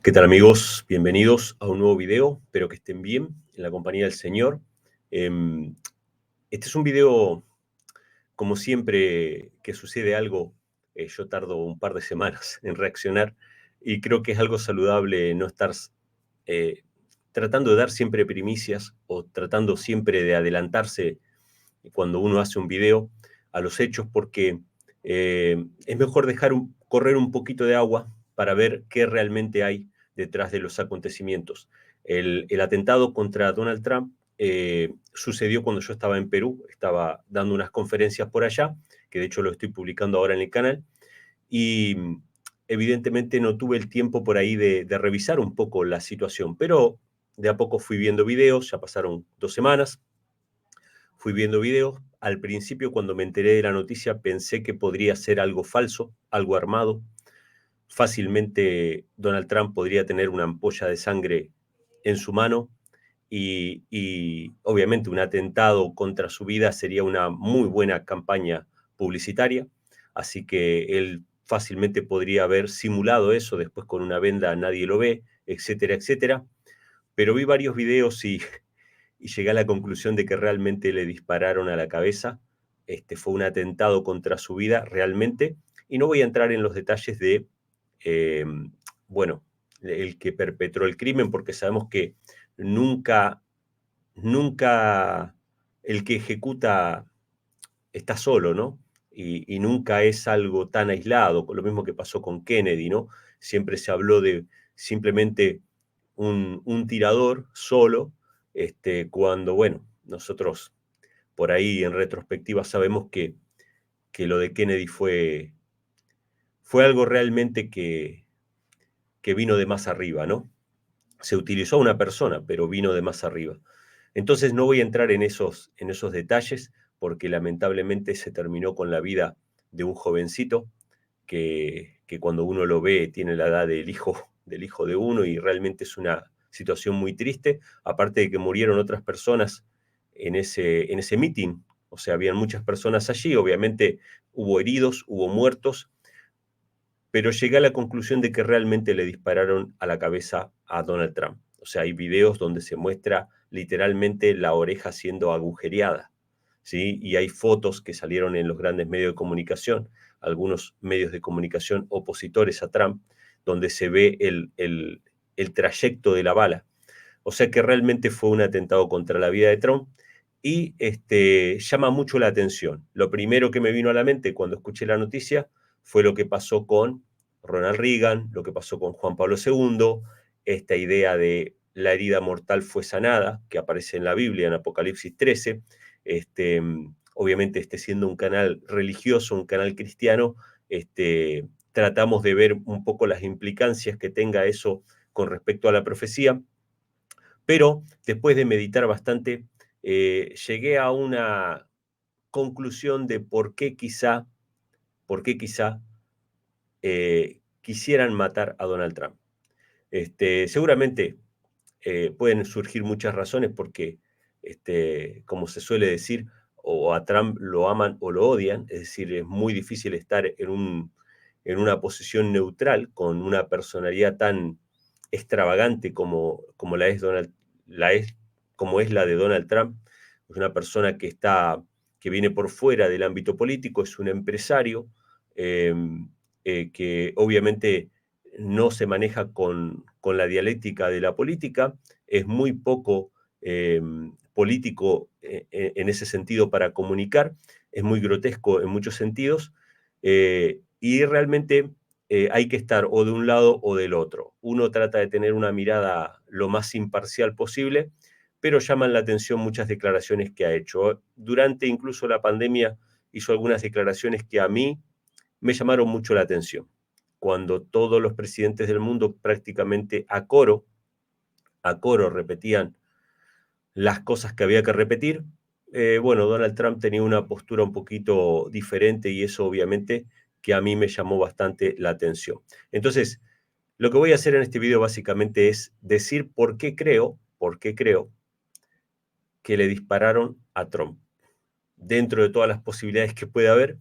¿Qué tal amigos? Bienvenidos a un nuevo video. Espero que estén bien en la compañía del Señor. Em, este es un video, como siempre que sucede algo, yo tardo un par de semanas en reaccionar y creo que es algo saludable no estar eh, tratando de dar siempre primicias o tratando siempre de adelantarse cuando uno hace un video a los hechos porque es mejor dejar correr un poquito de agua para ver qué realmente hay detrás de los acontecimientos. El atentado contra Donald Trump sucedió cuando yo estaba en Perú, estaba dando unas conferencias por allá, que de hecho lo estoy publicando ahora en el canal, y evidentemente no tuve el tiempo por ahí de revisar un poco la situación, pero de a poco fui viendo videos, ya pasaron 2 semanas, fui viendo videos. Al principio, cuando me enteré de la noticia, pensé que podría ser algo falso, algo armado. Fácilmente Donald Trump podría tener una ampolla de sangre en su mano y obviamente un atentado contra su vida sería una muy buena campaña publicitaria. Así que él fácilmente podría haber simulado eso, después con una venda nadie lo ve, etcétera, etcétera. Pero vi varios videos y llegué a la conclusión de que realmente le dispararon a la cabeza. Fue un atentado contra su vida realmente. Y no voy a entrar en los detalles de, eh, bueno, el que perpetró el crimen, porque sabemos que nunca, nunca el que ejecuta está solo, ¿no? Y nunca es algo tan aislado, con lo mismo que pasó con Kennedy, ¿no? Siempre se habló de simplemente un tirador solo, cuando, bueno, nosotros por ahí en retrospectiva sabemos que lo de Kennedy fue algo realmente que vino de más arriba, ¿no? Se utilizó a una persona, pero vino de más arriba. Entonces no voy a entrar en esos detalles porque lamentablemente se terminó con la vida de un jovencito que cuando uno lo ve tiene la edad del hijo de uno y realmente es una situación muy triste, aparte de que murieron otras personas en ese meeting, o sea, habían muchas personas allí, obviamente hubo heridos, hubo muertos, pero llegué a la conclusión de que realmente le dispararon a la cabeza a Donald Trump. O sea, hay videos donde se muestra literalmente la oreja siendo agujereada, ¿sí? Y hay fotos que salieron en los grandes medios de comunicación, algunos medios de comunicación opositores a Trump, donde se ve el trayecto de la bala. O sea que realmente fue un atentado contra la vida de Trump y llama mucho la atención. Lo primero que me vino a la mente cuando escuché la noticia fue lo que pasó con Ronald Reagan, lo que pasó con Juan Pablo II, esta idea de la herida mortal fue sanada, que aparece en la Biblia, en Apocalipsis 13. Obviamente, siendo un canal religioso, un canal cristiano, tratamos de ver un poco las implicancias que tenga eso con respecto a la profecía, pero después de meditar bastante, llegué a una conclusión de por qué quizá quisieran matar a Donald Trump. Seguramente pueden surgir muchas razones porque, como se suele decir, o a Trump lo aman o lo odian, es decir, es muy difícil estar en una posición neutral con una personalidad tan extravagante como la es, como es la de Donald Trump. Es una persona que viene por fuera del ámbito político, es un empresario eh, que obviamente no se maneja con la dialéctica de la política, es muy poco político en ese sentido para comunicar, es muy grotesco en muchos sentidos, y realmente hay que estar o de un lado o del otro. Uno trata de tener una mirada lo más imparcial posible, pero llaman la atención muchas declaraciones que ha hecho. Durante incluso la pandemia hizo algunas declaraciones que a mí me llamaron mucho la atención. Cuando todos los presidentes del mundo prácticamente a coro repetían las cosas que había que repetir, bueno, Donald Trump tenía una postura un poquito diferente y eso obviamente que a mí me llamó bastante la atención. Entonces, lo que voy a hacer en este video básicamente es decir por qué creo que le dispararon a Trump. Dentro de todas las posibilidades que puede haber,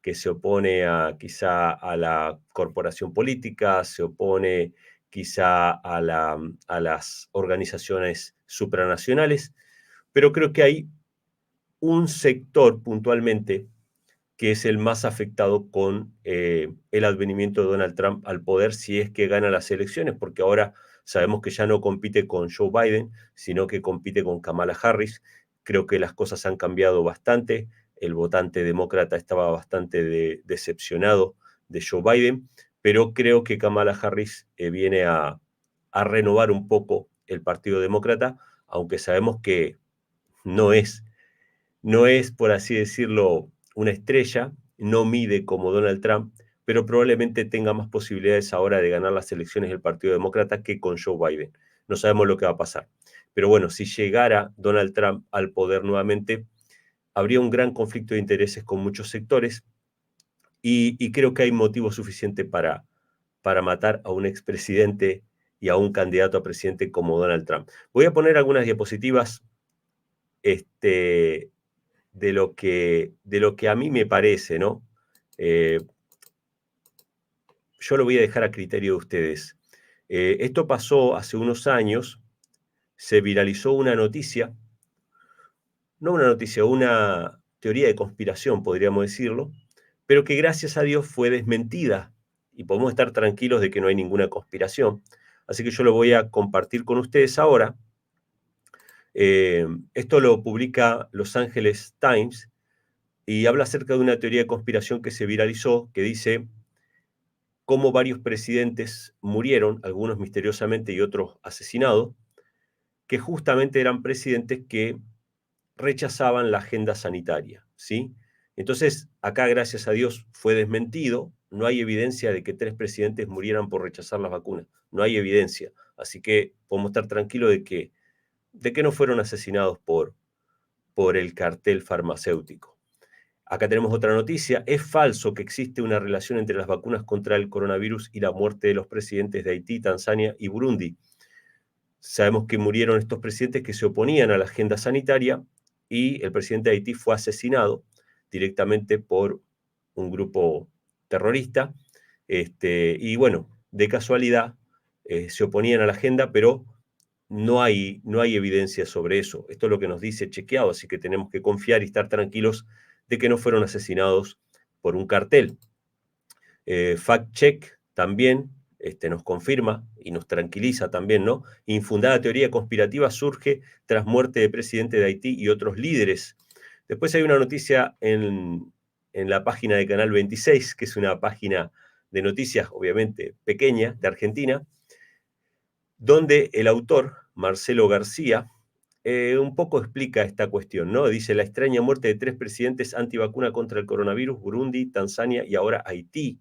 que se opone quizá a la corporación política, se opone quizá a las organizaciones supranacionales, pero creo que hay un sector puntualmente que es el más afectado con el advenimiento de Donald Trump al poder si es que gana las elecciones, porque ahora sabemos que ya no compite con Joe Biden, sino que compite con Kamala Harris. Creo que las cosas han cambiado bastante. El votante demócrata estaba bastante decepcionado de Joe Biden, pero creo que Kamala Harris viene a renovar un poco el Partido Demócrata, aunque sabemos que no es no es, por así decirlo, una estrella, no mide como Donald Trump, pero probablemente tenga más posibilidades ahora de ganar las elecciones del Partido Demócrata que con Joe Biden. No sabemos lo que va a pasar. Pero bueno, si llegara Donald Trump al poder nuevamente, habría un gran conflicto de intereses con muchos sectores y creo que hay motivo suficiente para matar a un expresidente y a un candidato a presidente como Donald Trump. Voy a poner algunas diapositivas este, de lo que a mí me parece, ¿no? Yo lo voy a dejar a criterio de ustedes. Esto pasó hace unos años, se viralizó una noticia, no una noticia, una teoría de conspiración, podríamos decirlo, pero que gracias a Dios fue desmentida y podemos estar tranquilos de que no hay ninguna conspiración. Así que yo lo voy a compartir con ustedes ahora. Esto lo publica Los Angeles Times y habla acerca de una teoría de conspiración que se viralizó, que dice cómo varios presidentes murieron, algunos misteriosamente y otros asesinados, que justamente eran presidentes que rechazaban la agenda sanitaria, ¿sí? Entonces, acá, gracias a Dios, fue desmentido, no hay evidencia de que 3 presidentes murieran por rechazar las vacunas, no hay evidencia, así que podemos estar tranquilos de que no fueron asesinados por el cartel farmacéutico. Acá tenemos otra noticia. Es falso que existe una relación entre las vacunas contra el coronavirus y la muerte de los presidentes de Haití, Tanzania y Burundi. Sabemos que murieron estos presidentes que se oponían a la agenda sanitaria y el presidente de Haití fue asesinado directamente por un grupo terrorista. Y bueno, de casualidad se oponían a la agenda, pero no hay evidencia sobre eso. Esto es lo que nos dice chequeado, así que tenemos que confiar y estar tranquilos de que no fueron asesinados por un cartel. Fact Check también nos confirma y nos tranquiliza también, ¿no? Infundada teoría conspirativa surge tras muerte de presidente de Haití y otros líderes. Después hay una noticia en la página de Canal 26, que es una página de noticias, obviamente, pequeña, de Argentina, donde el autor, Marcelo García, un poco explica esta cuestión, ¿no? Dice, la extraña muerte de 3 presidentes antivacuna contra el coronavirus, Burundi, Tanzania y ahora Haití.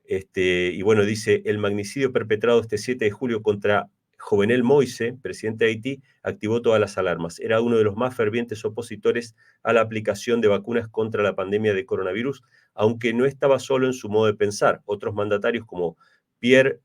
Y bueno, dice, el magnicidio perpetrado este 7 de julio contra Jovenel Moise, presidente de Haití, activó todas las alarmas. Era uno de los más fervientes opositores a la aplicación de vacunas contra la pandemia de coronavirus, aunque no estaba solo en su modo de pensar. Otros mandatarios como Pierre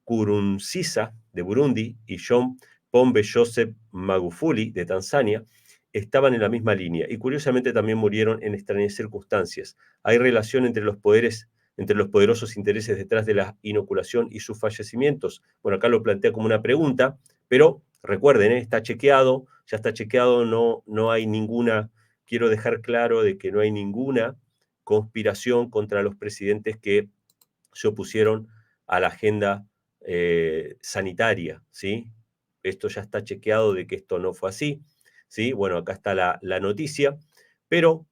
Nkurunziza de Burundi y John Pombe Joseph Magufuli de Tanzania estaban en la misma línea y curiosamente también murieron en extrañas circunstancias. Hay relación entre los poderosos intereses detrás de la inoculación y sus fallecimientos. Bueno, acá lo plantea como una pregunta, pero recuerden, está chequeado, ya está chequeado, no hay ninguna, quiero dejar claro de que no hay ninguna conspiración contra los presidentes que se opusieron a la agenda sanitaria, ¿sí? Esto ya está chequeado de que esto no fue así, ¿sí? Bueno, acá está la noticia, pero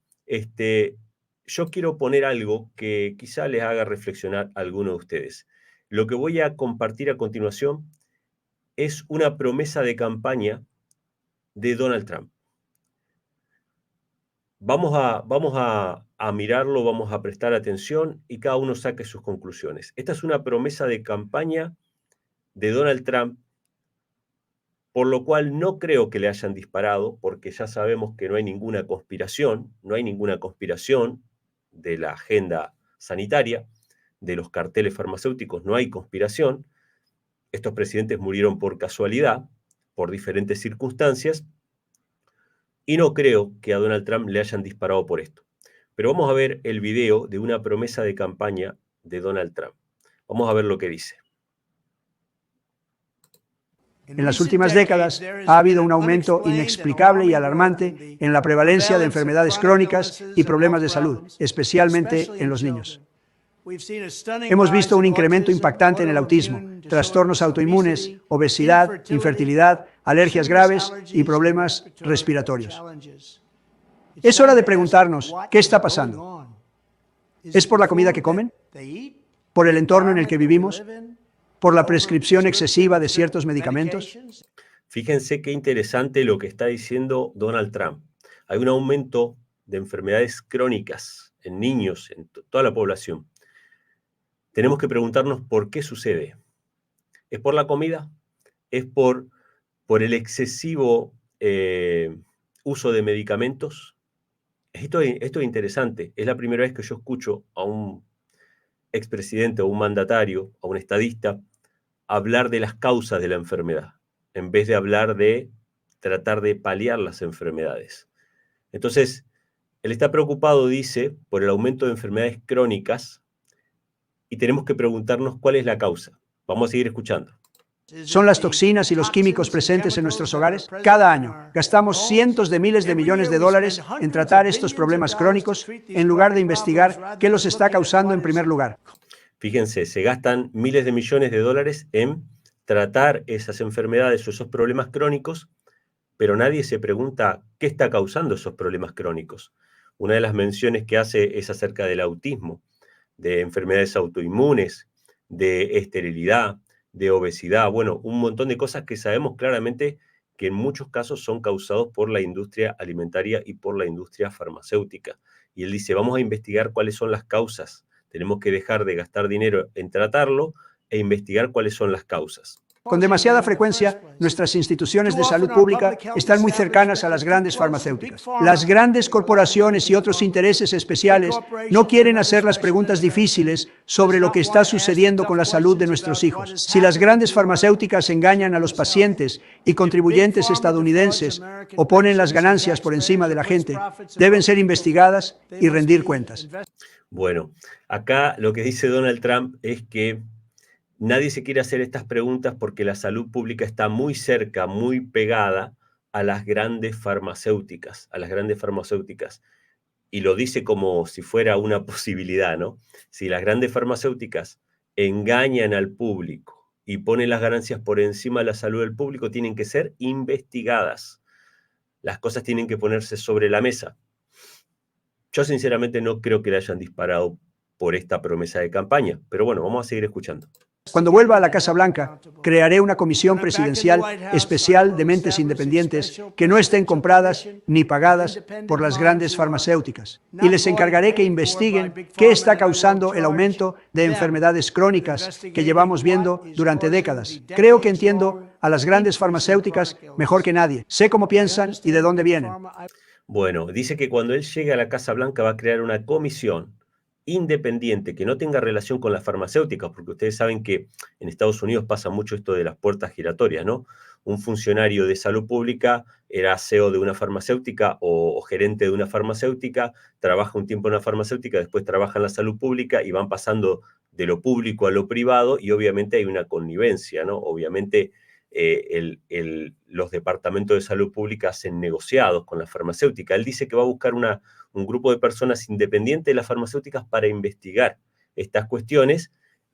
yo quiero poner algo que quizá les haga reflexionar a alguno de ustedes. Lo que voy a compartir a continuación es una promesa de campaña de Donald Trump. Vamos a mirarlo, vamos a prestar atención y cada uno saque sus conclusiones. Esta es una promesa de campaña de Donald Trump, por lo cual no creo que le hayan disparado, porque ya sabemos que no hay ninguna conspiración, no hay ninguna conspiración de la agenda sanitaria, de los carteles farmacéuticos, no hay conspiración. Estos presidentes murieron por casualidad, por diferentes circunstancias, y no creo que a Donald Trump le hayan disparado por esto. Pero vamos a ver el video de una promesa de campaña de Donald Trump. Vamos a ver lo que dice. En las últimas décadas ha habido un aumento inexplicable y alarmante en la prevalencia de enfermedades crónicas y problemas de salud, especialmente en los niños. Hemos visto un incremento impactante en el autismo, trastornos autoinmunes, obesidad, infertilidad, alergias graves y problemas respiratorios. Es hora de preguntarnos, ¿qué está pasando? ¿Es por la comida que comen? ¿Por el entorno en el que vivimos? ¿Por la prescripción excesiva de ciertos medicamentos? Fíjense qué interesante lo que está diciendo Donald Trump. Hay un aumento de enfermedades crónicas en niños, en toda la población. Tenemos que preguntarnos por qué sucede. ¿Es por la comida? ¿Es por el excesivo uso de medicamentos? Esto es interesante. Es la primera vez que yo escucho a un expresidente o un mandatario, a un estadista, hablar de las causas de la enfermedad, en vez de hablar de tratar de paliar las enfermedades. Entonces, él está preocupado, dice, por el aumento de enfermedades crónicas y tenemos que preguntarnos cuál es la causa. Vamos a seguir escuchando. ¿Son las toxinas y los químicos presentes en nuestros hogares? Cada año gastamos cientos de miles de millones de dólares en tratar estos problemas crónicos en lugar de investigar qué los está causando en primer lugar. Fíjense, se gastan miles de millones de dólares en tratar esas enfermedades o esos problemas crónicos, pero nadie se pregunta qué está causando esos problemas crónicos. Una de las menciones que hace es acerca del autismo, de enfermedades autoinmunes, de esterilidad, de obesidad, bueno, un montón de cosas que sabemos claramente que en muchos casos son causados por la industria alimentaria y por la industria farmacéutica. Y él dice, vamos a investigar cuáles son las causas. Tenemos que dejar de gastar dinero en tratarlo e investigar cuáles son las causas. Con demasiada frecuencia, nuestras instituciones de salud pública están muy cercanas a las grandes farmacéuticas. Las grandes corporaciones y otros intereses especiales no quieren hacer las preguntas difíciles sobre lo que está sucediendo con la salud de nuestros hijos. Si las grandes farmacéuticas engañan a los pacientes y contribuyentes estadounidenses o ponen las ganancias por encima de la gente, deben ser investigadas y rendir cuentas. Bueno, acá lo que dice Donald Trump es que nadie se quiere hacer estas preguntas porque la salud pública está muy cerca, muy pegada a las grandes farmacéuticas, Y lo dice como si fuera una posibilidad, ¿no? Si las grandes farmacéuticas engañan al público y ponen las ganancias por encima de la salud del público, tienen que ser investigadas. Las cosas tienen que ponerse sobre la mesa. Yo sinceramente no creo que le hayan disparado por esta promesa de campaña, pero bueno, vamos a seguir escuchando. Cuando vuelva a la Casa Blanca, crearé una comisión presidencial especial de mentes independientes que no estén compradas ni pagadas por las grandes farmacéuticas. Y les encargaré que investiguen qué está causando el aumento de enfermedades crónicas que llevamos viendo durante décadas. Creo que entiendo a las grandes farmacéuticas mejor que nadie. Sé cómo piensan y de dónde vienen. Bueno, dice que cuando él llegue a la Casa Blanca va a crear una comisión independiente que no tenga relación con las farmacéuticas, porque ustedes saben que en Estados Unidos pasa mucho esto de las puertas giratorias, ¿no? Un funcionario de salud pública era CEO de una farmacéutica o gerente de una farmacéutica, trabaja un tiempo en una farmacéutica, después trabaja en la salud pública y van pasando de lo público a lo privado y obviamente hay una connivencia, ¿no? Obviamente los departamentos de salud pública hacen negociados con la farmacéutica. Él dice que va a buscar un grupo de personas independientes de las farmacéuticas para investigar estas cuestiones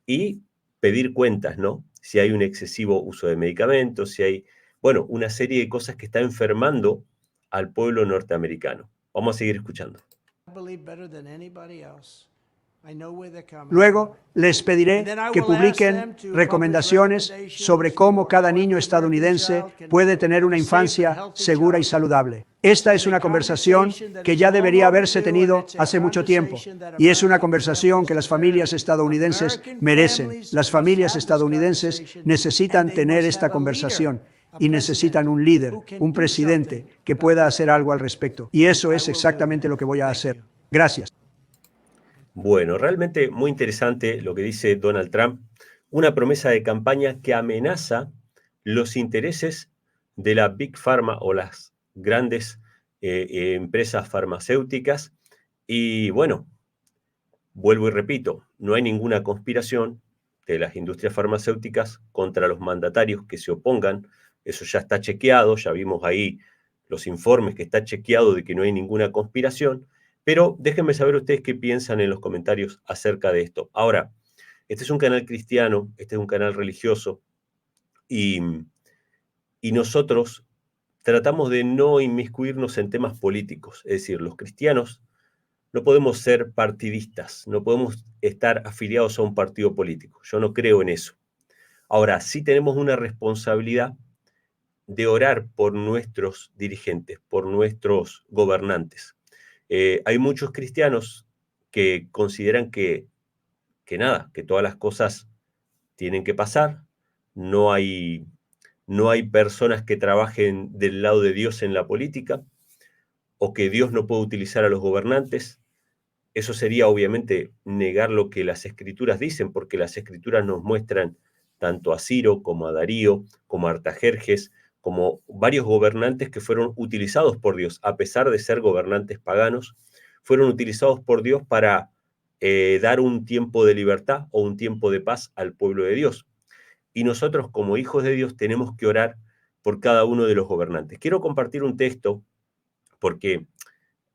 y pedir cuentas, ¿no? Si hay un excesivo uso de medicamentos, si hay, bueno, una serie de cosas que está enfermando al pueblo norteamericano. Vamos a seguir escuchando. Luego, les pediré que publiquen recomendaciones sobre cómo cada niño estadounidense puede tener una infancia segura y saludable. Esta es una conversación que ya debería haberse tenido hace mucho tiempo, y es una conversación que las familias estadounidenses merecen. Las familias estadounidenses necesitan tener esta conversación y necesitan un líder, un presidente que pueda hacer algo al respecto. Y eso es exactamente lo que voy a hacer. Gracias. Bueno, realmente muy interesante lo que dice Donald Trump, una promesa de campaña que amenaza los intereses de la Big Pharma o las grandes empresas farmacéuticas. Y bueno, vuelvo y repito, no hay ninguna conspiración, que las industrias farmacéuticas contra los mandatarios que se opongan. Eso ya está chequeado, ya vimos ahí los informes que está chequeado de que no hay ninguna conspiración, pero déjenme saber ustedes qué piensan en los comentarios acerca de esto. Ahora, este es un canal cristiano, este es un canal religioso, y nosotros tratamos de no inmiscuirnos en temas políticos. Es decir, los cristianos no podemos ser partidistas, no podemos estar afiliados a un partido político. Yo no creo en eso. Ahora, sí tenemos una responsabilidad de orar por nuestros dirigentes, por nuestros gobernantes. Hay muchos cristianos que consideran que nada, que todas las cosas tienen que pasar, no hay personas que trabajen del lado de Dios en la política, o que Dios no puede utilizar a los gobernantes. Eso sería obviamente negar lo que las escrituras dicen, porque las escrituras nos muestran tanto a Ciro como a Darío, como a Artajerjes, como varios gobernantes que fueron utilizados por Dios, a pesar de ser gobernantes paganos, fueron utilizados por Dios para dar un tiempo de libertad o un tiempo de paz al pueblo de Dios. Y nosotros como hijos de Dios tenemos que orar por cada uno de los gobernantes. Quiero compartir un texto porque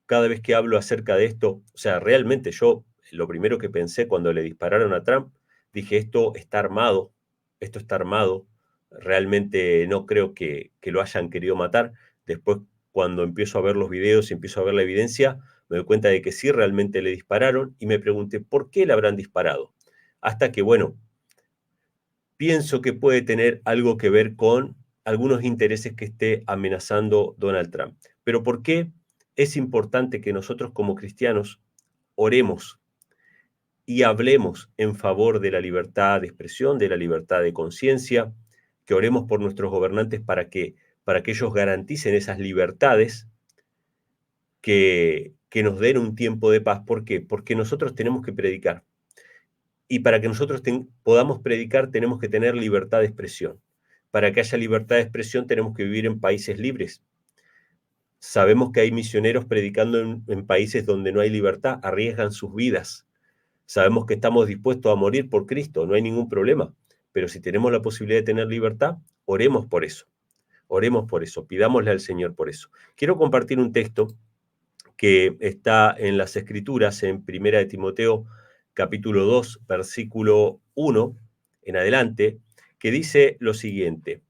cada vez que hablo acerca de esto, o sea, realmente yo lo primero que pensé cuando le dispararon a Trump, dije, esto está armado, realmente no creo que lo hayan querido matar. Después, cuando empiezo a ver los videos y empiezo a ver la evidencia, me doy cuenta de que sí, realmente le dispararon y me pregunté, ¿por qué le habrán disparado? Hasta que, bueno, pienso que puede tener algo que ver con algunos intereses que esté amenazando Donald Trump. Pero ¿por qué es importante que nosotros como cristianos oremos y hablemos en favor de la libertad de expresión, de la libertad de conciencia, que oremos por nuestros gobernantes para que ellos garanticen esas libertades, que nos den un tiempo de paz? ¿Por qué? Porque nosotros tenemos que predicar. Y para que nosotros podamos predicar tenemos que tener libertad de expresión. Para que haya libertad de expresión tenemos que vivir en países libres. Sabemos que hay misioneros predicando en países donde no hay libertad, arriesgan sus vidas. Sabemos que estamos dispuestos a morir por Cristo, no hay ningún problema. Pero si tenemos la posibilidad de tener libertad, oremos por eso. Oremos por eso, pidámosle al Señor por eso. Quiero compartir un texto que está en las Escrituras, en Primera de Timoteo, capítulo 2, versículo 1 en adelante, que dice lo siguiente: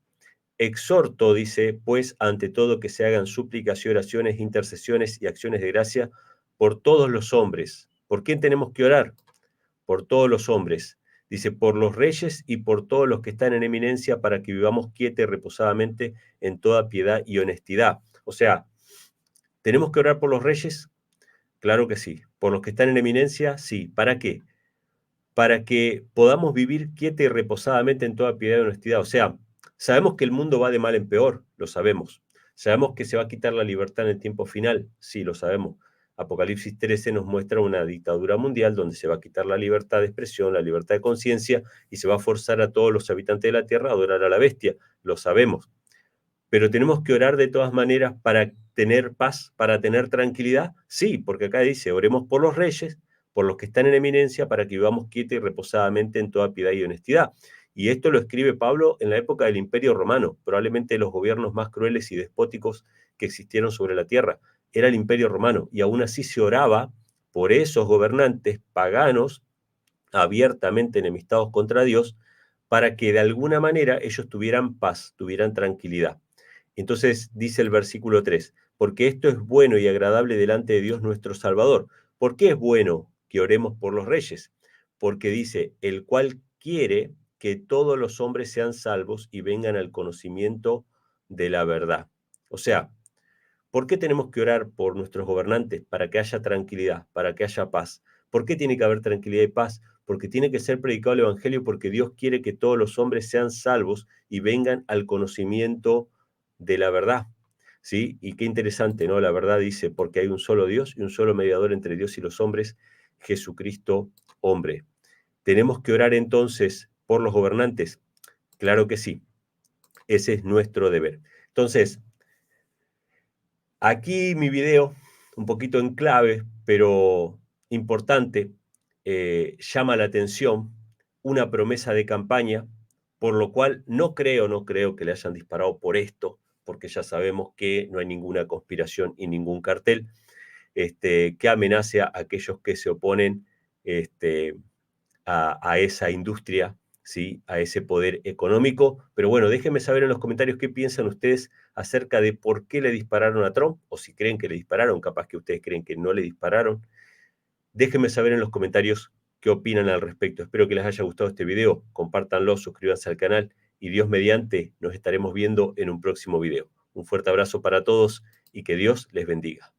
exhorto, dice, pues, ante todo que se hagan súplicas y oraciones, intercesiones y acciones de gracia por todos los hombres. ¿Por quién tenemos que orar? Por todos los hombres. Dice, por los reyes y por todos los que están en eminencia, para que vivamos quieta y reposadamente en toda piedad y honestidad. O sea, ¿tenemos que orar por los reyes? Claro que sí. ¿Por los que están en eminencia? Sí. ¿Para qué? Para que podamos vivir quieta y reposadamente en toda piedad y honestidad. O sea, sabemos que el mundo va de mal en peor, lo sabemos. Sabemos que se va a quitar la libertad en el tiempo final, sí, lo sabemos. Apocalipsis 13 nos muestra una dictadura mundial donde se va a quitar la libertad de expresión, la libertad de conciencia, y se va a forzar a todos los habitantes de la tierra a adorar a la bestia, lo sabemos. Pero tenemos que orar de todas maneras para tener paz, para tener tranquilidad. Sí, porque acá dice, oremos por los reyes, por los que están en eminencia, para que vivamos quieta y reposadamente en toda piedad y honestidad. Y esto lo escribe Pablo en la época del Imperio Romano, probablemente los gobiernos más crueles y despóticos que existieron sobre la tierra. Era el Imperio Romano, y aún así se oraba por esos gobernantes paganos, abiertamente enemistados contra Dios, para que de alguna manera ellos tuvieran paz, tuvieran tranquilidad. Entonces dice el versículo 3, porque esto es bueno y agradable delante de Dios nuestro Salvador. ¿Por qué es bueno que oremos por los reyes? Porque dice, el cual quiere que todos los hombres sean salvos y vengan al conocimiento de la verdad. O sea, ¿por qué tenemos que orar por nuestros gobernantes? Para que haya tranquilidad, para que haya paz. ¿Por qué tiene que haber tranquilidad y paz? Porque tiene que ser predicado el Evangelio, porque Dios quiere que todos los hombres sean salvos y vengan al conocimiento de la verdad. ¿Sí? Y qué interesante, ¿no? La verdad dice, porque hay un solo Dios y un solo mediador entre Dios y los hombres, Jesucristo hombre. ¿Tenemos que orar entonces por los gobernantes? Claro que sí. Ese es nuestro deber. Entonces, aquí mi video, un poquito en clave, pero importante, llama la atención una promesa de campaña, por lo cual no creo que le hayan disparado por esto, porque ya sabemos que no hay ninguna conspiración y ningún cartel que amenace a aquellos que se oponen a esa industria, ¿sí? A ese poder económico. Pero bueno, déjenme saber en los comentarios qué piensan ustedes acerca de por qué le dispararon a Trump, o si creen que le dispararon, capaz que ustedes creen que no le dispararon. Déjenme saber en los comentarios qué opinan al respecto. Espero que les haya gustado este video, compártanlo, suscríbanse al canal y Dios mediante nos estaremos viendo en un próximo video. Un fuerte abrazo para todos y que Dios les bendiga.